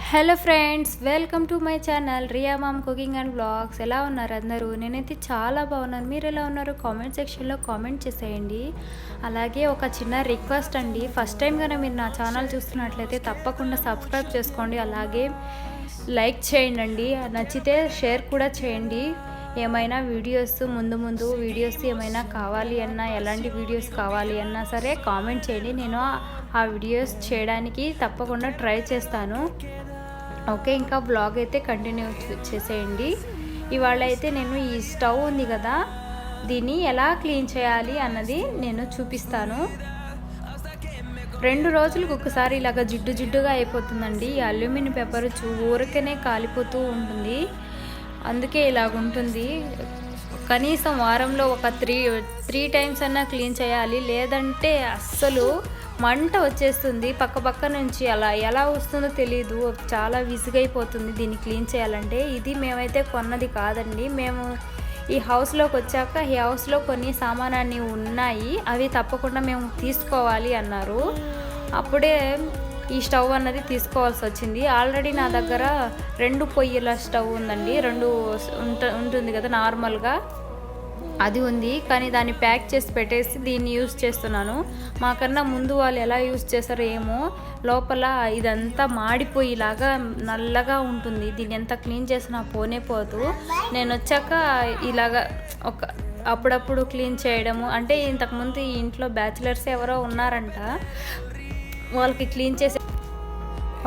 Hello friends, welcome to my channel Riya mom cooking and vlogs. ఎలా ఉన్నారు అందరూ? నేనైతే చాలా బాగున్నాను. మీరు ఎలా ఉన్నారు? కామెంట్ సెక్షన్లో కామెంట్ చేసేయండి. అలాగే ఒక చిన్న రిక్వెస్ట్ అండి, ఫస్ట్ టైం కనుక మీరు నా ఛానల్ చూస్తున్నట్లయితే తప్పకుండా సబ్స్క్రైబ్ చేసుకోండి. అలాగే లైక్ చేయండి, నచ్చితే షేర్ కూడా చేయండి. ఏమైనా వీడియోస్ ముందు వీడియోస్ ఏమైనా కావాలి అన్నా, ఎలాంటి వీడియోస్ కావాలి అన్నా సరే కామెంట్ చేయండి. నేను ఆ వీడియోస్ చేయడానికి తప్పకుండా ట్రై చేస్తాను. ఓకే, ఇంకా బ్లాగ్ అయితే కంటిన్యూ చేసేయండి. ఇవాళ అయితే నేను ఈ స్టవ్ ఉంది కదా, దీన్ని ఎలా క్లీన్ చేయాలి అన్నది నేను చూపిస్తాను. 2 రోజులకు ఒకసారి ఇలాగ జిడ్డుగా అయిపోతుందండి. ఈ అల్యూమినియం పేపర్ ఊరికనే కాలిపోతూ ఉంటుంది, అందుకే ఇలాగ ఉంటుంది. కనీసం వారంలో ఒక త్రీ టైమ్స్ అన్నా క్లీన్ చేయాలి, లేదంటే అస్సలు మంట వచ్చేస్తుంది పక్క నుంచి. అలా ఎలా వస్తుందో తెలీదు, చాలా విసుగైపోతుంది దీన్ని క్లీన్ చేయాలంటే. ఇది మేమైతే కొన్నది కాదండి, మేము ఈ హౌస్లోకి వచ్చాక ఈ హౌస్లో కొన్ని సామానాన్ని ఉన్నాయి, అవి తప్పకుండా మేము తీసుకోవాలి అన్నారు. అప్పుడే ఈ స్టవ్ అన్నది తీసుకోవాల్సి వచ్చింది. ఆల్రెడీ నా దగ్గర 2 పొయ్యిల స్టవ్ ఉందండి, 2 ఉంటుంది కదా నార్మల్గా, అది ఉంది. కానీ దాన్ని ప్యాక్ చేసి పెట్టేసి దీన్ని యూజ్ చేస్తున్నాను. మాకన్నా ముందు వాళ్ళు ఎలా యూజ్ చేస్తారో ఏమో, లోపల ఇదంతా మాడిపోయేలాగా నల్లగా ఉంటుంది. దీన్ని ఎంత క్లీన్ చేసినా పోనే పోదు. నేను వచ్చాక ఇలాగా అప్పుడప్పుడు క్లీన్ చేయడము, అంటే ఇంతకుముందు ఈ ఇంట్లో బ్యాచిలర్స్ ఎవరో ఉన్నారంట,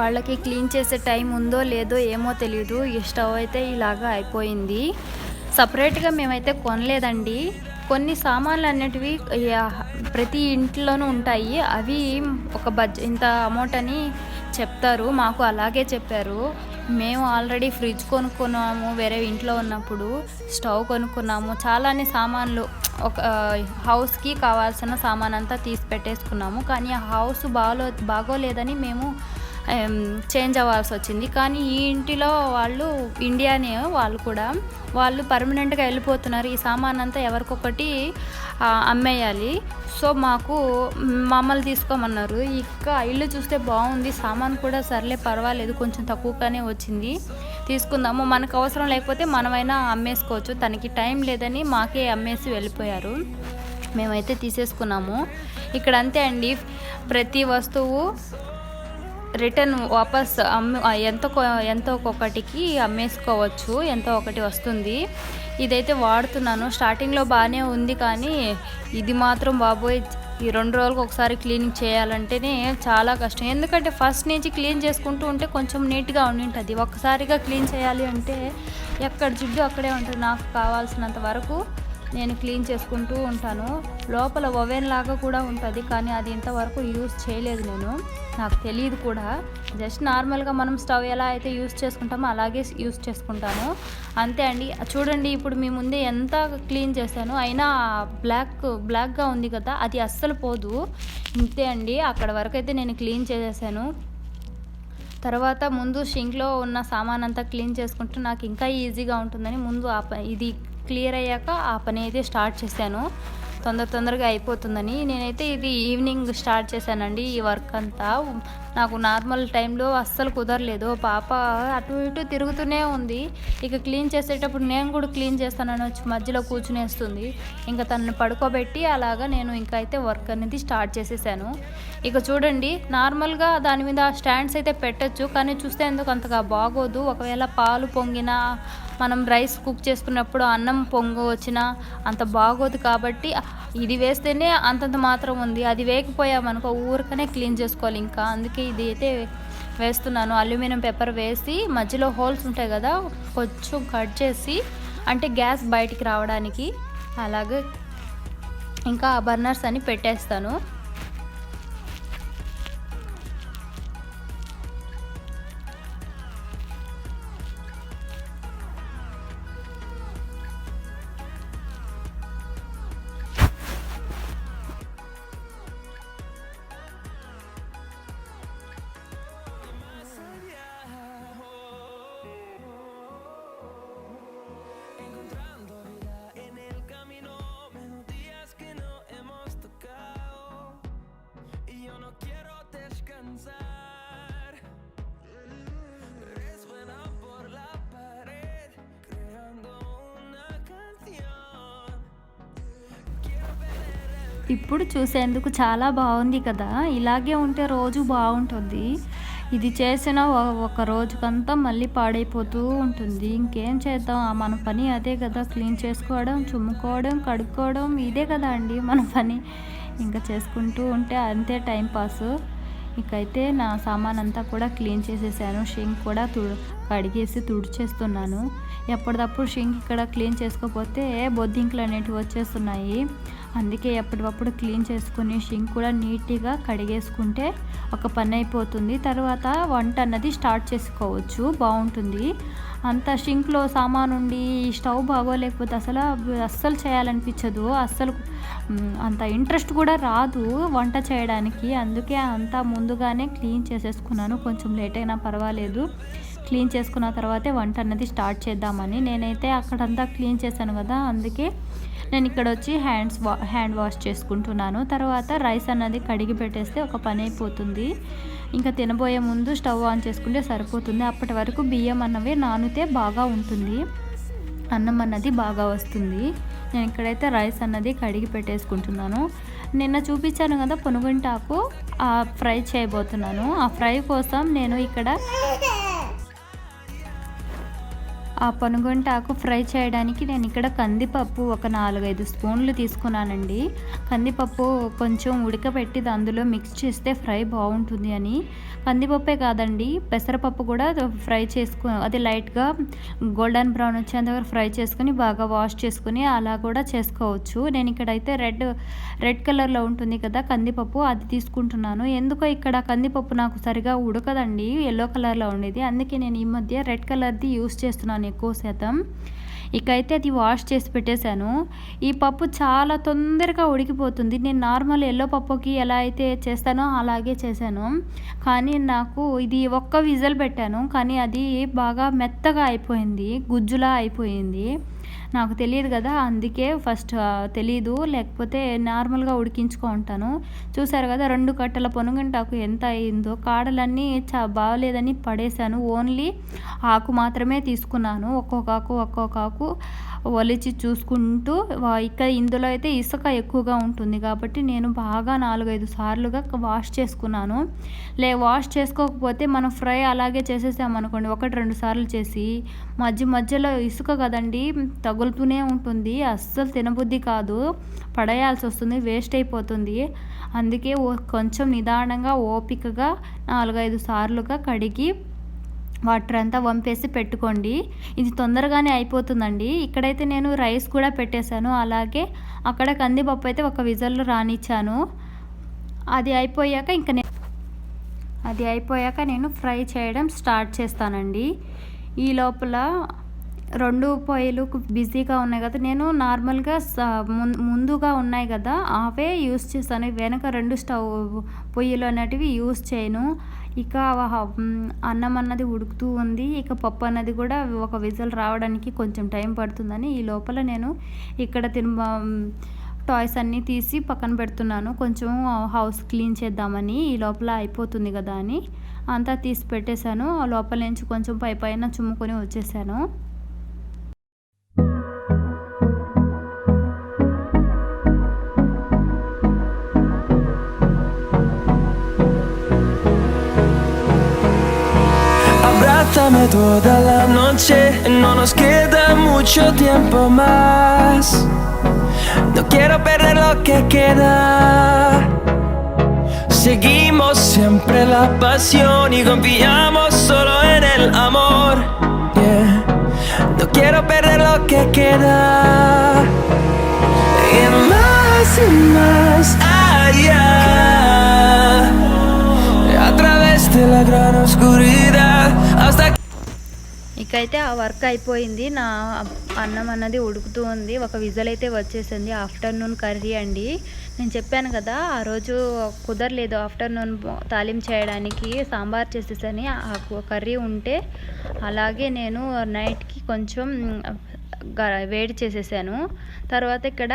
వాళ్ళకి క్లీన్ చేసే టైం ఉందో లేదో ఏమో తెలియదు. ఈ స్టవ్ అయితే ఇలాగా అయిపోయింది. సపరేట్గా మేమైతే కొనలేదండి. కొన్ని సామాన్లు అన్నిటివి ప్రతి ఇంట్లోనూ ఉంటాయి, అవి ఒక ఇంత అమౌంట్ అని చెప్తారు. మాకు అలాగే చెప్పారు. మేము ఆల్రెడీ ఫ్రిడ్జ్ కొనుక్కున్నాము, వేరే ఇంట్లో ఉన్నప్పుడు స్టవ్ కొనుక్కున్నాము, చాలానే సామాన్లు ఒక హౌస్కి కావాల్సిన సామాన్ అంతా తీసి పెట్టేసుకున్నాము. కానీ ఆ హౌస్ బాగోలేదని మేము చేంజ్ అవ్వాల్సి వచ్చింది. కానీ ఈ ఇంటిలో వాళ్ళు ఇండియానే, వాళ్ళు పర్మనెంట్గా వెళ్ళిపోతున్నారు. ఈ సామాన్ అంతా ఎవరికొకటి అమ్మేయాలి. సో మమ్మల్ని తీసుకోమన్నారు. ఇల్లు చూస్తే బాగుంది, సామాన్ కూడా సర్లే పర్వాలేదు, కొంచెం తక్కువగానే వచ్చింది, తీసుకుందాము, మనకు అవసరం లేకపోతే మనమైనా అమ్మేసుకోవచ్చు. తనకి టైం లేదని మాకే అమ్మేసి వెళ్ళిపోయారు. మేమైతే తీసేసుకున్నాము. ఇక్కడ అంతే అండి, ప్రతి వస్తువు రిటర్న్ వాపస్ ఎంతో ఒక్కొక్కటికి అమ్మేసుకోవచ్చు, ఎంతో ఒకటి వస్తుంది. ఇదైతే వాడుతున్నాను. స్టార్టింగ్లో బాగానే ఉంది, కానీ ఇది మాత్రం బాబోయ్, ఈ 2 రోజులకు ఒకసారి క్లీనింగ్ చేయాలంటేనే చాలా కష్టం. ఎందుకంటే ఫస్ట్ నుంచి క్లీన్ చేసుకుంటూ ఉంటే కొంచెం నీట్గా ఉంటుంది. ఒక్కసారిగా క్లీన్ చేయాలి అంటే ఎక్కడ జిడ్డు అక్కడే ఉంటుంది. నాకు కావాల్సినంత వరకు నేను క్లీన్ చేసుకుంటూ ఉంటాను. లోపల ఓవెన్ లాగా కూడా ఉంటుంది, కానీ అది ఇంతవరకు యూజ్ చేయలేదు నేను, నాకు తెలియదు కూడా. జస్ట్ నార్మల్గా మనం స్టవ్ ఎలా అయితే యూజ్ చేసుకుంటామో అలాగే యూజ్ చేసుకుంటాను, అంతే అండి. చూడండి, ఇప్పుడు మీ ముందే ఎంత క్లీన్ చేశాను, అయినా బ్లాక్గా ఉంది కదా, అది అస్సలు పోదు. ఇంతే అండి, అక్కడ వరకు అయితే నేను క్లీన్ చేసేసాను. తర్వాత ముందు షింక్లో ఉన్న సామాన్ అంతా క్లీన్ చేసుకుంటే నాకు ఇంకా ఈజీగా ఉంటుందని ముందు ఇది క్లియర్ అయ్యాక ఆ పని అయితే స్టార్ట్ చేశాను. తొందరగా అయిపోతుందని నేనైతే ఇది ఈవినింగ్ స్టార్ట్ చేశానండి. ఈ వర్క్ అంతా నాకు నార్మల్ టైంలో అస్సలు కుదరలేదు. పాప అటు ఇటు తిరుగుతూనే ఉంది. ఇక క్లీన్ చేసేటప్పుడు నేను కూడా క్లీన్ చేస్తానని వచ్చి మధ్యలో కూర్చునేస్తుంది. ఇంకా తనని పడుకోబెట్టి అలాగా నేను ఇంకా అయితే వర్క్ అనేది స్టార్ట్ చేసేసాను. ఇక చూడండి, నార్మల్గా దాని మీద స్టాండ్స్ అయితే పెట్టచ్చు, కానీ చూస్తే ఎందుకు అంతగా బాగోదు. ఒకవేళ పాలు పొంగినా, మనం రైస్ కుక్ చేసుకున్నప్పుడు అన్నం పొంగు వచ్చినా అంత బాగోదు. కాబట్టి ఇది వేస్తేనే అంతంత మాత్రం ఉంది, అది వేయకపోయామనుకో ఊరికనే క్లీన్ చేసుకోవాలి. ఇంకా అందుకే ఇది అయితే వేస్తున్నాను. అల్యూమినియం పేపర్ వేసి మధ్యలో హోల్స్ ఉంటాయి కదా, కొంచెం కట్ చేసి, అంటే గ్యాస్ బయటికి రావడానికి. అలాగే ఇంకా బర్నర్స్ అని పెట్టేస్తాను. ఇప్పుడు చూసేందుకు చాలా బాగుంది కదా. ఇలాగే ఉంటే రోజు బాగుంటుంది. ఇది చేసిన ఒక రోజుకంతా మళ్ళీ పాడైపోతూ ఉంటుంది. ఇంకేం చేద్దాం, మన పని అదే కదా. క్లీన్ చేసుకోవడం, చుమ్ముకోవడం, కడుక్కోవడం ఇదే కదా అండి మన పని. ఇంకా చేసుకుంటూ ఉంటే అంతే టైంపాసు. ఇకైతే నా సామాన్ అంతా కూడా క్లీన్ చేసేసాను. షింక్ కూడా కడిగేసి తుడిచేస్తున్నాను. ఎప్పటికప్పుడు షింక్ ఇక్కడ క్లీన్ చేసుకోకపోతే బొద్దింకలు అనేటివి వచ్చేస్తున్నాయి. అందుకే ఎప్పటికప్పుడు క్లీన్ చేసుకుని షింక్ కూడా నీట్గా కడిగేసుకుంటే ఒక పని అయిపోతుంది. తర్వాత వంట అన్నది స్టార్ట్ చేసుకోవచ్చు, బాగుంటుంది. అంత షింక్లో సామాను ఉండి స్టవ్ బాగోలేకపోతే అస్సలు చేయాలనిపించదు. అంత ఇంట్రెస్ట్ కూడా రాదు వంట చేయడానికి. అందుకే అంతా ముందుగానే క్లీన్ చేసేసుకున్నాను. కొంచెం లేట్ అయినా పర్వాలేదు, క్లీన్ చేసుకున్న తర్వాతే వంట అన్నది స్టార్ట్ చేద్దామని. నేనైతే అక్కడంతా క్లీన్ చేశాను కదా, అందుకే నేను ఇక్కడ వచ్చి హ్యాండ్ వాష్ చేసుకుంటున్నాను. తర్వాత రైస్ అన్నది కడిగి పెట్టేస్తే ఒక పని అయిపోతుంది. ఇంకా తినబోయే ముందు స్టవ్ ఆన్ చేసుకుంటే సరిపోతుంది. అప్పటి వరకు బియ్యం అన్నవి నానితే బాగా ఉంటుంది, అన్నం అన్నది బాగా వస్తుంది. నేను ఇక్కడైతే రైస్ అన్నది కడిగి పెట్టేసుకుంటున్నాను. నిన్న చూపించాను కదా పొనుగుంటాకు, ఫ్రై చేయబోతున్నాను. ఆ ఫ్రై కోసం నేను ఇక్కడ పొనుగుంటాకు ఫ్రై చేయడానికి నేను ఇక్కడ కందిపప్పు ఒక 4-5 స్పూన్లు తీసుకున్నానండి. కందిపప్పు కొంచెం ఉడకబెట్టి అందులో మిక్స్ చేస్తే ఫ్రై బాగుంటుంది అని. కందిపప్పే కాదండి, పెసరపప్పు కూడా ఫ్రై అది లైట్గా గోల్డెన్ బ్రౌన్ వచ్చేంత వరకు ఫ్రై చేసుకుని బాగా వాష్ చేసుకుని అలా కూడా చేసుకోవచ్చు. నేను ఇక్కడైతే రెడ్ కలర్లో ఉంటుంది కదా కందిపప్పు, అది తీసుకుంటున్నాను. ఎందుకో ఇక్కడ కందిపప్పు నాకు సరిగా ఉడకదండి, ఎల్లో కలర్లో ఉండేది. అందుకే నేను ఈ మధ్య రెడ్ కలర్ది యూస్ చేస్తున్నాను ఎక్కువ శాతం. ఇకైతే అది వాష్ చేసి పెట్టేశాను. ఈ పప్పు చాలా తొందరగా ఉడికిపోతుంది. నేను నార్మల్ ఎల్లో పప్పుకి ఎలా అయితే చేస్తానో అలాగే చేశాను. కానీ నాకు ఇది ఒక్క విజిల్ పెట్టాను, కానీ అది బాగా మెత్తగా అయిపోయింది, గుజ్జులా అయిపోయింది. నాకు తెలియదు కదా, అందుకే ఫస్ట్ తెలీదు, లేకపోతే నార్మల్గా ఉడికించుకుంటాను. చూసారు కదా 2 కట్టల పొనుగుంటాకు ఎంత అయిందో. కాడలన్నీ బాగలేదని పడేశాను. ఓన్లీ ఆకు మాత్రమే తీసుకున్నాను. ఒక్కొక్క ఆకు ఒలిచి చూసుకుంటూ. ఇందులో అయితే ఇసుక ఎక్కువగా ఉంటుంది కాబట్టి నేను బాగా 4-5 సార్లుగా వాష్ చేసుకున్నాను. వాష్ చేసుకోకపోతే మనం ఫ్రై అలాగే చేసేసామనుకోండి, 1-2 సార్లు చేసి మధ్యలో ఇసుక కదండి తగులుతూనే ఉంటుంది. అస్సలు తినబుద్ధి కాదు, పడేయాల్సి వస్తుంది, వేస్ట్ అయిపోతుంది. అందుకే కొంచెం నిదానంగా ఓపికగా 4-5 సార్లుగా కడిగి వాటర్ అంతా వంపేసి పెట్టుకోండి. ఇది తొందరగానే అయిపోతుందండి. ఇక్కడైతే నేను రైస్ కూడా పెట్టేశాను. అలాగే అక్కడ కందిపప్పు అయితే ఒక విజిల్లో రానిచ్చాను. అది అయిపోయాక నేను ఫ్రై చేయడం స్టార్ట్ చేస్తానండి. ఈ లోపల 2 పొయ్యిలు బిజీగా ఉన్నాయి కదా, నేను నార్మల్గా ముందుగా ఉన్నాయి కదా అవే యూస్ చేస్తాను. వెనక 2 స్టవ్ పొయ్యిలు అనేటివి యూస్ చేయను. ఇక అన్నం అన్నది ఉడుకుతూ ఉంది. ఇక పప్పు అన్నది కూడా ఒక విజిల్ రావడానికి కొంచెం టైం పడుతుందని ఈ లోపల నేను ఇక్కడ టాయ్స్ అన్నీ తీసి పక్కన పెడుతున్నాను. కొంచెం హౌస్ క్లీన్ చేద్దామని, ఈ లోపల అయిపోతుంది కదా అని అంతా తీసి పెట్టేశాను. లోపల నుంచి కొంచెం పైన చుమ్ముకొని వచ్చేసాను. Abrázame toda la noche, no nos queda mucho tiempo más. No quiero perder lo que queda. Seguimos siempre la pasión y confiamos solo en el amor. Yeah. No quiero perder lo que queda. Y más allá, a través de la gran oscuridad hasta. ఇకైతే ఆ work అయిపోయింది. నా అన్నం అన్నది ఉడుకుతూ ఉంది. ఒక whistle అయితే వచ్చేసింది. ఆఫ్టర్నూన్ కర్రీ అండి. నేను చెప్పాను కదా ఆ రోజు కుదరలేదు ఆఫ్టర్నూన్ తాలింపు చేయడానికి, సాంబార్ చేసేసని ఆ కర్రీ ఉంటే అలాగే నేను నైట్కి కొంచెం వేడి చేసేసాను. తర్వాత ఇక్కడ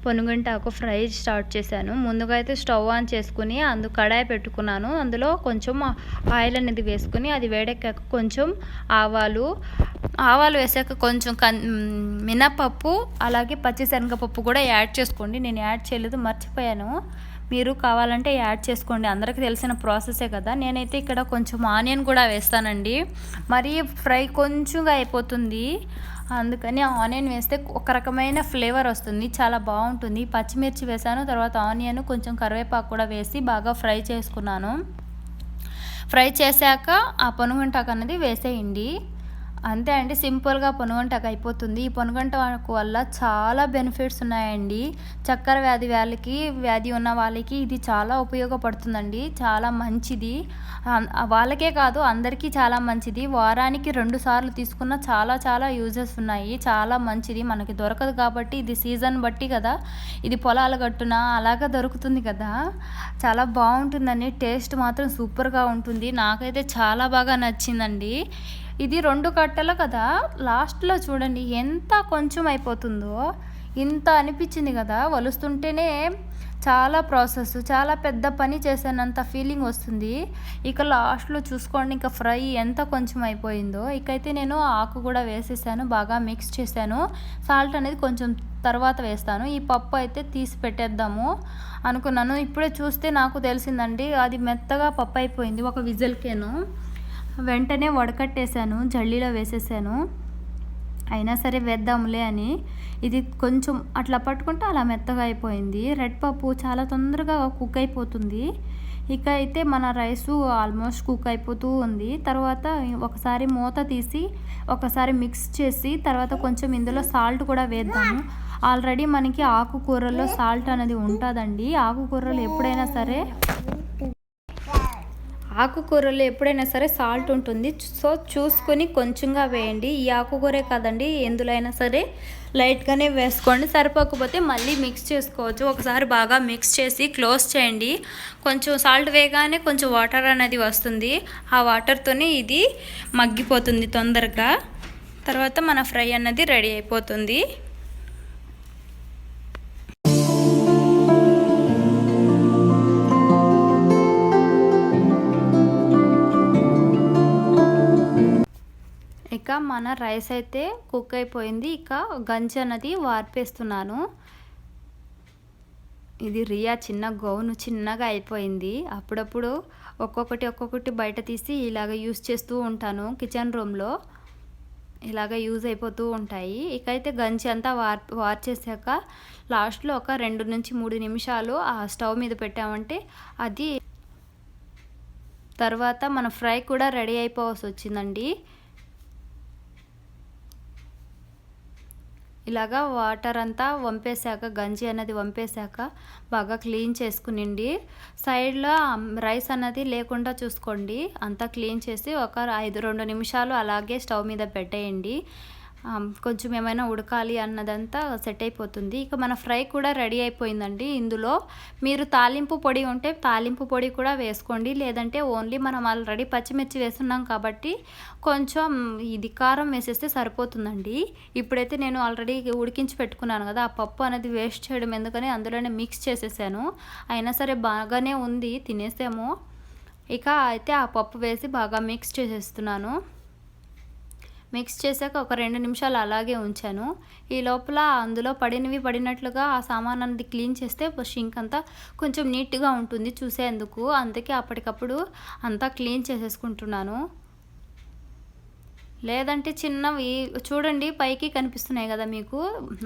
పొనుగంటాకు ఫ్రై స్టార్ట్ చేశాను. ముందుగా అయితే స్టవ్ ఆన్ చేసుకుని కడాయి పెట్టుకున్నాను. అందులో కొంచెం ఆయిల్ అనేది వేసుకుని అది వేడెక్కాక కొంచెం ఆవాలు వేసాక కొంచెం మినపప్పు అలాగే పచ్చిశనగపప్పు కూడా యాడ్ చేసుకోండి. నేను యాడ్ చేయలేదు, మర్చిపోయాను. మీరు కావాలంటే యాడ్ చేసుకోండి, అందరికీ తెలిసిన ప్రాసెసే కదా. నేనైతే ఇక్కడ కొంచెం ఆనియన్ కూడా వేస్తానండి. మరీ ఫ్రై కొంచెంగా అయిపోతుంది, అందుకని ఆనియన్ వేస్తే ఒక రకమైన ఫ్లేవర్ వస్తుంది, చాలా బాగుంటుంది. పచ్చిమిర్చి వేసాను, తర్వాత ఆనియన్ కొంచెం కరివేపాకు కూడా వేసి బాగా ఫ్రై చేసుకున్నాను. ఫ్రై చేశాక ఆ పొనుగంటాకు అనేది వేసేయండి. అంతే అండి, సింపుల్గా పొనుగంటాకు అయిపోతుంది. ఈ పొనుగంటాకు వల్ల చాలా బెనిఫిట్స్ ఉన్నాయండి. చక్కెర వ్యాధి ఉన్న వాళ్ళకి ఇది చాలా ఉపయోగపడుతుందండి, చాలా మంచిది. వాళ్ళకే కాదు అందరికీ చాలా మంచిది. వారానికి 2 సార్లు తీసుకున్న చాలా చాలా యూజెస్ ఉన్నాయి, చాలా మంచిది. మనకి దొరకదు కాబట్టి, ఇది సీజన్ బట్టి కదా, ఇది పొలాల గట్టున అలాగా దొరుకుతుంది కదా, చాలా బాగుంటుందండి. టేస్ట్ మాత్రం సూపర్గా ఉంటుంది. నాకైతే చాలా బాగా నచ్చిందండి. ఇది 2 కట్టలు కదా, లాస్ట్లో చూడండి ఎంత కొంచెం అయిపోతుందో, ఇంత అనిపించింది కదా. వలుస్తుంటేనే చాలా ప్రాసెస్, చాలా పెద్ద పని చేశానంత ఫీలింగ్ వస్తుంది. ఇక లాస్ట్లో చూసుకోండి, ఇంకా ఫ్రై ఎంత కొంచెం అయిపోయిందో. ఇకైతే నేను ఆకు కూడా వేసేసాను, బాగా మిక్స్ చేశాను. సాల్ట్ అనేది కొంచెం తర్వాత వేస్తాను. ఈ పప్పు అయితే తీసి పెట్టేద్దాము అనుకున్నాను. ఇప్పుడే చూస్తే నాకు తెలిసిందండి, అది మెత్తగా పప్పు అయిపోయింది ఒక విజిల్కేను. వెంటనే వడకట్టేశాను, జల్లీలో వేసేసాను. అయినా సరే వేద్దాంలే అని ఇది కొంచెం అట్లా పట్టుకుంటే అలా మెత్తగా అయిపోయింది. రెడ్ పప్పు చాలా తొందరగా కుక్ అయిపోతుంది. ఇక అయితే మన రైసు ఆల్మోస్ట్ కుక్ అయిపోతూ ఉంది. తర్వాత ఒకసారి మూత తీసి ఒకసారి మిక్స్ చేసి తర్వాత కొంచెం ఇందులో సాల్ట్ కూడా వేద్దాము. ఆల్రెడీ మనకి ఆకుకూరల్లో సాల్ట్ అనేది ఉంటుందండి. ఆకుకూరలు ఎప్పుడైనా సరే సాల్ట్ ఉంటుంది. సో చూసుకొని కొంచెంగా వేయండి. ఈ ఆకుకూరే కాదండి, ఎందులో అయినా సరే లైట్గానే వేసుకోండి. సరిపోకపోతే మళ్ళీ మిక్స్ చేసుకోవచ్చు. ఒకసారి బాగా మిక్స్ చేసి క్లోజ్ చేయండి. కొంచెం సాల్ట్ వేయగానే కొంచెం వాటర్ అనేది వస్తుంది, ఆ వాటర్తోనే ఇది మగ్గిపోతుంది తొందరగా. తర్వాత మన ఫ్రై అన్నది రెడీ అయిపోతుంది. ఇక మన రైస్ అయితే కుక్ అయిపోయింది. ఇక గంజి అన్నది వార్పేస్తున్నాను. ఇది రియా చిన్న గౌను చిన్నగా అయిపోయింది. అప్పుడప్పుడు ఒక్కొక్కటి బయట తీసి ఇలాగ యూస్ చేస్తూ ఉంటాను. కిచెన్ రూమ్లో ఇలాగ యూజ్ అయిపోతూ ఉంటాయి. ఇకైతే గంజి అంతా వార్చేసాక లాస్ట్లో ఒక 2 నుంచి 3 నిమిషాలు ఆ స్టవ్ మీద పెట్టామంటే అది తర్వాత మన ఫ్రై కూడా రెడీ అయిపోవాల్సి వచ్చిందండి. ఇలాగా వాటర్ అంతా వంపేశాక, గంజి అనేది వంపేశాక బాగా క్లీన్ చేసుకునిండి. సైడ్లో రైస్ అన్నది లేకుండా చూసుకోండి. అంతా క్లీన్ చేసి ఒక 2 నిమిషాలు అలాగే స్టవ్ మీద పెట్టేయండి. కొంచెం ఏమైనా ఉడకాలి అన్నదంతా సెట్ అయిపోతుంది. ఇక మన ఫ్రై కూడా రెడీ అయిపోయిందండి. ఇందులో మీరు తాలింపు పొడి ఉంటే తాలింపు పొడి కూడా వేసుకోండి, లేదంటే ఓన్లీ మనం ఆల్రెడీ పచ్చిమిర్చి వేస్తున్నాం కాబట్టి కొంచెం ఇది కారం వేసేస్తే సరిపోతుందండి. ఇప్పుడైతే నేను ఆల్రెడీ ఉడికించి పెట్టుకున్నాను కదా, ఆ పప్పు అనేది వేస్ట్ చేయడం ఎందుకని అందులోనే మిక్స్ చేసేసాను. అయినా సరే బాగానే ఉంది, తినేసాము. ఇక అయితే ఆ పప్పు వేసి బాగా మిక్స్ చేసేస్తున్నాను. మిక్స్ చేశాక ఒక 2 నిమిషాలు అలాగే ఉంచాను. ఈ లోపల అందులో పడినట్లుగా ఆ సామాన్ అనేది క్లీన్ చేస్తే షింక్ అంతా కొంచెం నీట్గా ఉంటుంది చూసేందుకు. అందుకే అప్పటికప్పుడు అంతా క్లీన్ చేసేసుకుంటున్నాను. లేదంటే చిన్నవి చూడండి పైకి కనిపిస్తున్నాయి కదా మీకు,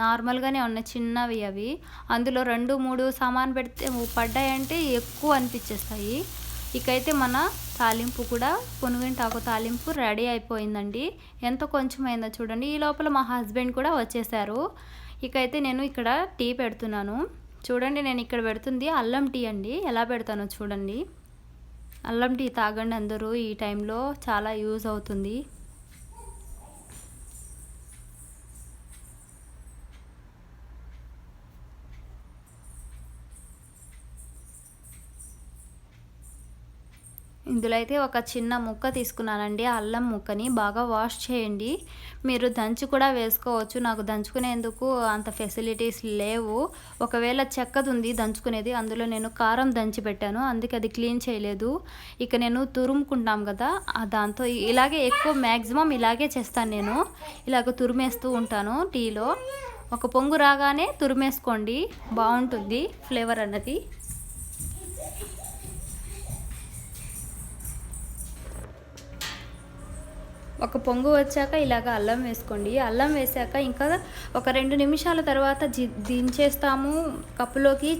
నార్మల్గానే ఉన్నాయి చిన్నవి అవి. అందులో 2-3 సామాన్ పెడితే పడ్డాయంటే ఎక్కువ అనిపించేస్తాయి. ఇకైతే మన తాలింపు కూడా పొనుగంటాకు తాలింపు రెడీ అయిపోయిందండి. ఎంత కొంచెం అయిందో చూడండి. ఈ లోపల మా హస్బెండ్ కూడా వచ్చేసారు. ఇకైతే నేను ఇక్కడ టీ పెడుతున్నాను. చూడండి నేను ఇక్కడ పెడుతుంది అల్లం టీ అండి. ఎలా పెడతానో చూడండి. అల్లం టీ తాగండి అందరూ, ఈ టైంలో చాలా యూజ్ అవుతుంది. ఇందులో అయితే ఒక చిన్న ముక్క తీసుకున్నానండి, అల్లం ముక్కని బాగా వాష్ చేయండి. మీరు దంచి కూడా వేసుకోవచ్చు, నాకు దంచుకునేందుకు అంత ఫెసిలిటీస్ లేవు. ఒకవేళ చెక్కది ఉంది దంచుకునేది, అందులో నేను కారం దంచి పెట్టాను, అందుకే అది క్లీన్ చేయలేదు. ఇక నేను తురుముకుంటాం కదా దాంతో ఇలాగే ఎక్కువ మ్యాక్సిమం ఇలాగే చేస్తాను నేను, ఇలాగ తురిమేస్తూ ఉంటాను. టీలో ఒక పొంగు రాగానే తురిమేసుకోండి, బాగుంటుంది ఫ్లేవర్ అన్నది. ఒక పొంగు వచ్చాక ఇలాగ అల్లం వేసుకోండి. అల్లం వేసాక ఇంకా ఒక 2 నిమిషాల తర్వాత దించేస్తాము, కప్పులోకి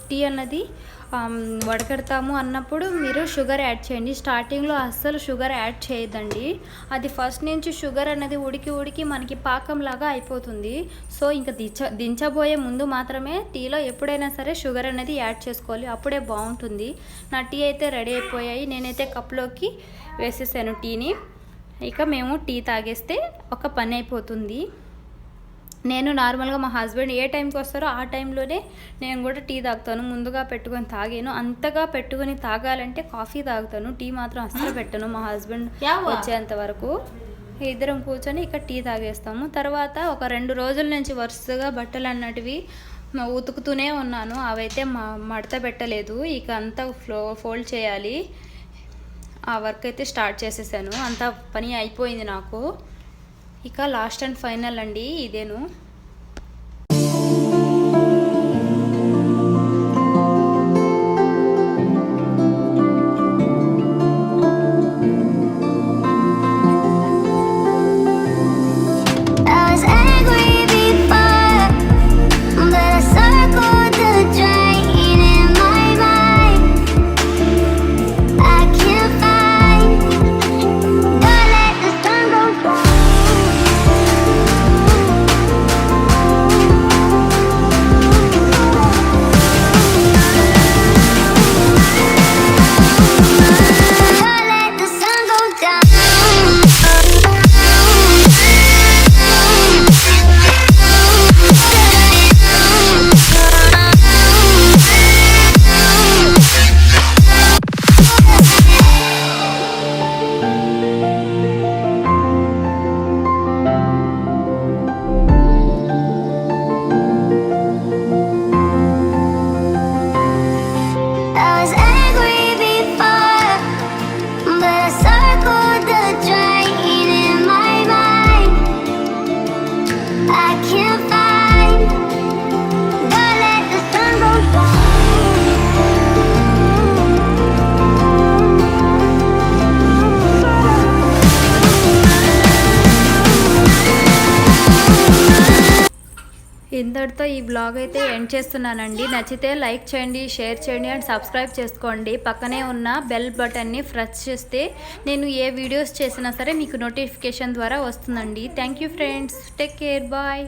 టీ అన్నది వడకడతాము అన్నప్పుడు మీరు షుగర్ యాడ్ చేయండి. స్టార్టింగ్లో అస్సలు షుగర్ యాడ్ చేయొద్దండి, అది ఫస్ట్ నుంచి షుగర్ అన్నది ఉడికి మనకి పాకంలాగా అయిపోతుంది. సో ఇంకా దించబోయే ముందు మాత్రమే టీలో ఎప్పుడైనా సరే షుగర్ అనేది యాడ్ చేసుకోవాలి, అప్పుడే బాగుంటుంది. నా టీ అయితే రెడీ అయిపోయాయి, నేనైతే కప్లోకి వేసేసాను టీని. ఇక మేము టీ తాగేస్తే ఒక పని అయిపోతుంది. నేను నార్మల్గా మా హస్బెండ్ ఏ టైంకి వస్తారో ఆ టైంలోనే నేను కూడా టీ తాగుతాను, ముందుగా పెట్టుకొని తాగాను. అంతగా పెట్టుకొని తాగాలంటే కాఫీ తాగుతాను, టీ మాత్రం అస్సలు పెట్టను మా హస్బెండ్ వచ్చేంత వరకు. ఇద్దరం కూర్చొని ఇక టీ తాగేస్తాము. తర్వాత ఒక 2 రోజుల నుంచి వరుసగా బట్టలు అన్నటివి ఉతుకుతూనే ఉన్నాను, అవైతే మడత పెట్టలేదు. ఇక అంతా ఫోల్డ్ చేయాలి, ఆ వర్క్ అయితే స్టార్ట్ చేసేసాను, అంతా పని అయిపోయింది నాకు. ఇక లాస్ట్ అండ్ ఫైనల్ అండి ఇదేను. ఇంతటితో ఈ బ్లాగ్ అయితే ఎండ్ చేస్తున్నానండి. నచ్చితే లైక్ చేయండి, షేర్ చేయండి అండ్ సబ్స్క్రైబ్ చేసుకోండి. పక్కనే ఉన్న బెల్ బటన్ని ప్రెస్ చేస్తే నేను ఏ వీడియోస్ చేసినా సరే మీకు నోటిఫికేషన్ ద్వారా వస్తుందండి. Thank you friends, take care, bye.